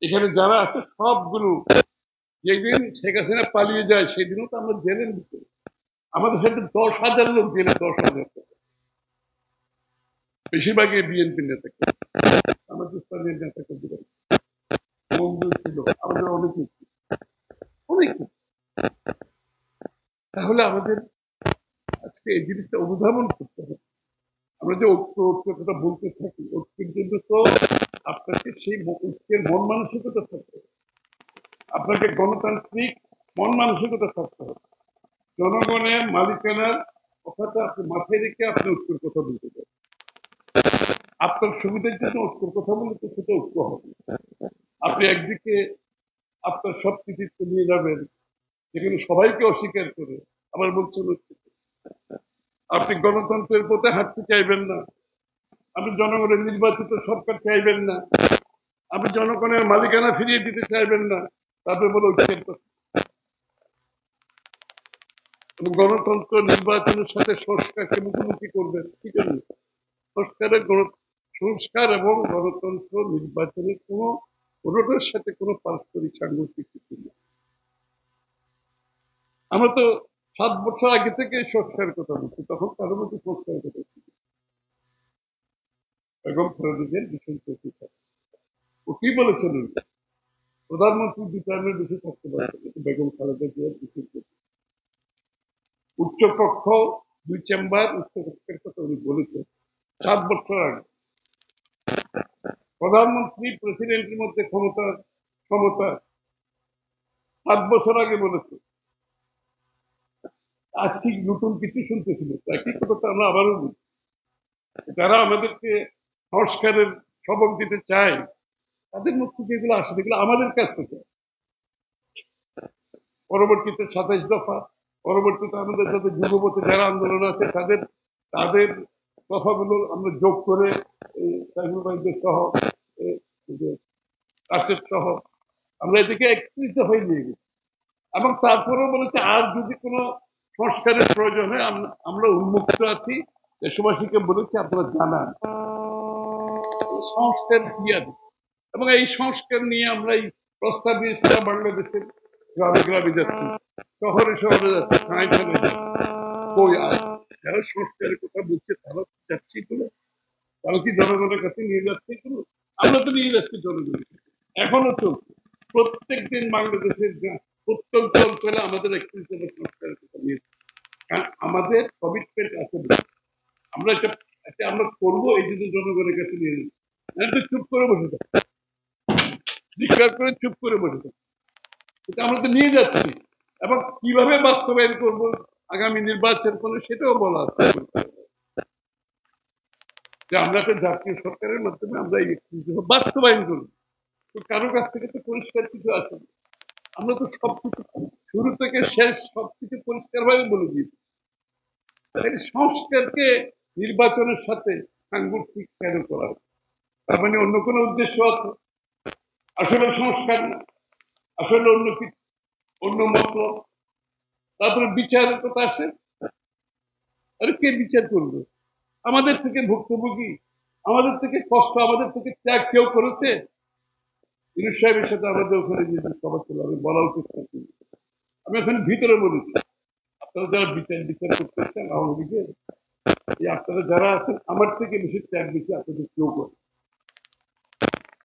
এখানে যারা আছে সবগুলো যেদিন শেখ হাসিনা পালিয়ে যায় সেদিনও তো আমরা জেলের ভিতরে। আমাদের সাথে 10,000 লোক জেলে, 10,000, বেশিরভাগই বিএনপি নেতা, আমাদের স্থানীয় নেতা কর্মীরা, মন্দির ছিল, আমাদের অনেক কিছু, অনেক কিছু। তাহলে আমাদের আজকে এই জিনিসটা অনুধাবন করতে হবে। আমরা যে ঐক্য ঐক্য কথা বলতে থাকি, ঐক্যের জন্য তো আপনাকে সেই ঐক্যের মন মানসিকতা থাকতে হবে, আপনাকে গণতান্ত্রিক মন মানসিকতা থাকতে হবে, জনগণের মালিকানার কথাটা আপনি মাথায় রেখে আপনি ঐক্যের কথা বলতে পারেন। আপনার সুবিধার জন্য ঐক্যের কথা বললে তো সেটা ঐক্য হবে। আপনি একদিকে আপনার সব কৃতিত্ব নিয়ে যাবেন, যেখানে সবাইকে অস্বীকার করে আবার বলছেন আপনি গণতন্ত্রের পথে হাঁটতে চাইবেন না, আপনি জনগণের নির্বাচিত সরকার চাইবেন না, আপনি জনগণের মালিকানা ফিরিয়ে দিতে চাইবেন না, তারপরে বলে ঐক্যের কথা। গণতন্ত্র নির্বাচনের সাথে সংস্কারকে মুখোমুখি করবেন, কি জন্য? সংস্কার এবং গণতন্ত্র নির্বাচনের কোনোটার সাথে কোনো পারস্পরিক সাংঘর্ষিক কিছু নেই। আমরা তো 7 বছর আগে থেকে সংস্কারের কথা বলছি, তখন কারো মধ্যে সংস্কারের কথা ছিল এবং খালেদার ভীষণ চোখে থাকে। ও কি বলেছেন? প্রধানমন্ত্রী 2 টার্মের বেশি থাকতে পারবে, বেগম খালেদা জিয়ার ভীষণ চোখে। উচ্চকক্ষ 2 চেম্বার, উচ্চকক্ষের কথা উনি বলেছেন 7 বছর আগে। প্রধানমন্ত্রী প্রেসিডেন্টের মধ্যে ক্ষমতা 7 বছর আগে বলেছে। আজকে নতুন কিছু শুনতেছিল, একই কথা আমরা আবারও বলছি। যারা আমাদেরকে সংস্কারের সবক দিতে চায় তাদের মধ্যে যেগুলো আসে সেগুলো আমাদের কাছ থেকে। পরবর্তীতে 27 দফা, পরবর্তীতে আমাদের সাথে যুগপথে যারা আন্দোলন আছে তাদের তাদের দফাগুলো আমরা যোগ করে সহ কাছের সহ আমরা এদিকে 31 দফায় নিয়ে গেছি। এবং তারপরেও বলেছে আর যদি কোনো সংস্কারের প্রয়োজন হয় আমরা উন্মুক্ত আছি। দেশবাসীকে বলেছি আপনারা জানান সংস্কার কি আছে, এবং এই সংস্কার নিয়ে আমরা এই প্রস্তাব দিয়েছিলাম। বাংলাদেশের গ্রামে গ্রামে যাচ্ছি, শহরে শহরে যাচ্ছি, ঠাঁই ঠাঁই যাচ্ছি। কই আর যারা সংস্কারের কথা বলছে তারা যাচ্ছে এগুলো, তারা কি জনগণের কাছে নিয়ে যাচ্ছে এগুলো? আমরা তো নিয়ে যাচ্ছি জনগণের কাছে, এখনো চলছে। প্রত্যেক দিন বাংলাদেশের প্রত্যন্ত অঞ্চলে আমাদের একটি সংস্কারের কথা নিয়েছে, কারণ আমাদের কমিটমেন্ট আছে। আমরা এটা আমরা করবো এই জন্য জনগণের কাছে নিয়ে যাবো, চুপ করে বসে থাকবো, বিশ্বাস করে চুপ করে বসে থাকবো। এটা আমরা তো নিয়ে যাচ্ছি, এবং কিভাবে বাস্তবায়ন করবো আগামী নির্বাচন করলে সেটাও বলা আছে যে আমরা একটা জাতীয় সরকারের মাধ্যমে আমরা এই বাস্তবায়ন করবো। তো কারো কাছ থেকে তো পরিষ্কার কিছু আছে না। আমরা তো সবকিছু শুরু থেকে শেষ সবকিছু পরিষ্কার ভাবে বলে দিয়েছি। সংস্কারকে নির্বাচনের সাথে সাংঘর্ষিক কেন করা হয়? তার মানে অন্য কোনো উদ্দেশ্য আছে? আসলে সংস্কার না, আসলে অন্য কিছু, অন্য মতলব। তারপরে বিচারের কথা আসে, আরে কে বিচার করবে? আমাদের থেকে ভুক্তভোগী, আমাদের থেকে কষ্ট, আমাদের থেকে ত্যাগ কেউ করেছে? ইউনুস সাহেবের সাথে আমাদের ওখানে যে সভা ছিল, আমি বলার চেষ্টা করি, আমি ওখানে ভিতরে বলেছি আপনারা যারা বিচার করতেছেন আওয়ামী লীগের, আপনারা যারা আছেন আমার থেকে বেশি ত্যাগ বেশি আপনাদের কেউ করে।